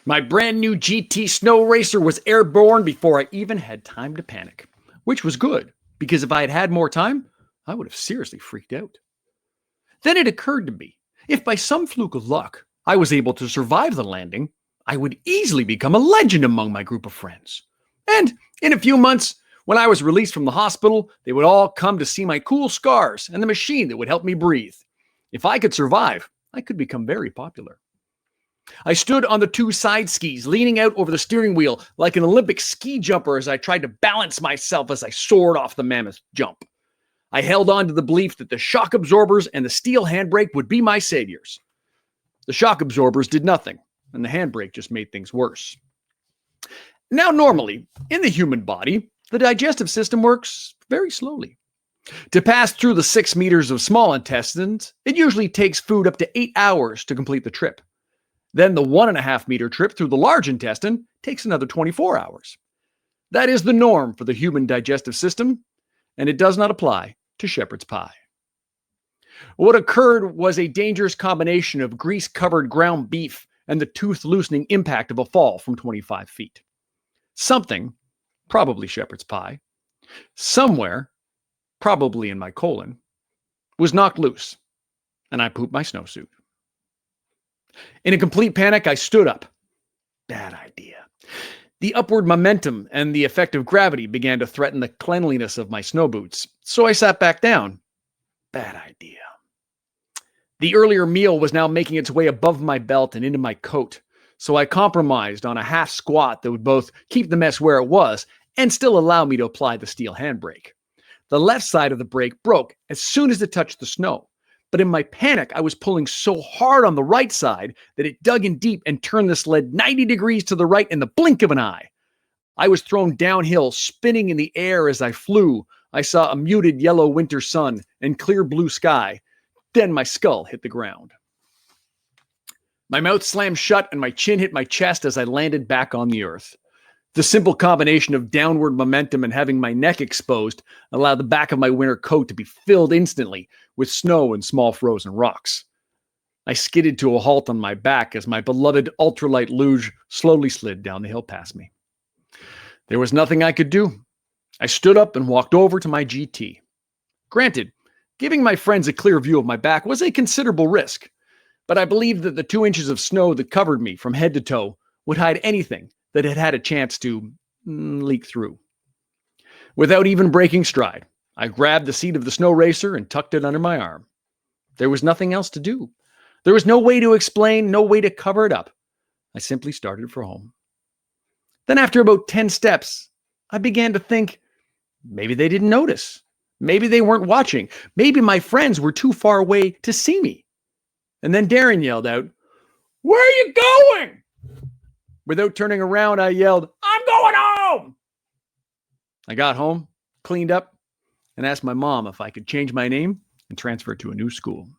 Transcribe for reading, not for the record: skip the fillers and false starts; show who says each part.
Speaker 1: My brand new GT snow racer was airborne before I even had time to panic, which was good, because if I had had more time, I would have seriously freaked out. Then it occurred to me, if by some fluke of luck I was able to survive the landing, I would easily become a legend among my group of friends. And in a few months, when I was released from the hospital, they would all come to see my cool scars and the machine that would help me breathe. If I could survive, I could become very popular. I stood on the two side skis, leaning out over the steering wheel like an Olympic ski jumper as I tried to balance myself as I soared off the mammoth jump. I held on to the belief that the shock absorbers and the steel handbrake would be my saviors. The shock absorbers did nothing, and the handbrake just made things worse. Now, normally, in the human body, the digestive system works very slowly. To pass through the 6 meters of small intestines, it usually takes food up to 8 hours to complete the trip. Then the 1.5 meter trip through the large intestine takes another 24 hours. That is the norm for the human digestive system, and it does not apply to shepherd's pie. What occurred was a dangerous combination of grease-covered ground beef and the tooth-loosening impact of a fall from 25 feet. Something, probably shepherd's pie, somewhere, probably in my colon, was knocked loose, and I pooped my snowsuit. In a complete panic, I stood up. Bad idea. The upward momentum and the effect of gravity began to threaten the cleanliness of my snow boots, so I sat back down. Bad idea. The earlier meal was now making its way above my belt and into my coat, so I compromised on a half squat that would both keep the mess where it was and still allow me to apply the steel handbrake. The left side of the brake broke as soon as it touched the snow. But in my panic, I was pulling so hard on the right side that it dug in deep and turned the sled 90 degrees to the right in the blink of an eye. I was thrown downhill, spinning in the air as I flew. I saw a muted yellow winter sun and clear blue sky. Then my skull hit the ground. My mouth slammed shut and my chin hit my chest as I landed back on the earth. The simple combination of downward momentum and having my neck exposed allowed the back of my winter coat to be filled instantly with snow and small frozen rocks. I skidded to a halt on my back as my beloved ultralight luge slowly slid down the hill past me. There was nothing I could do. I stood up and walked over to my GT. Granted, giving my friends a clear view of my back was a considerable risk, but I believed that the 2 inches of snow that covered me from head to toe would hide anything that had had a chance to leak through. Without even breaking stride, I grabbed the seat of the snow racer and tucked it under my arm. There was nothing else to do. There was no way to explain, no way to cover it up. I simply started for home. Then after about 10 steps, I began to think, maybe they didn't notice. Maybe they weren't watching. Maybe my friends were too far away to see me. And then Darren yelled out, "Where are you going?" Without turning around, I yelled, "I'm going home!" I got home, cleaned up, and asked my mom if I could change my name and transfer to a new school.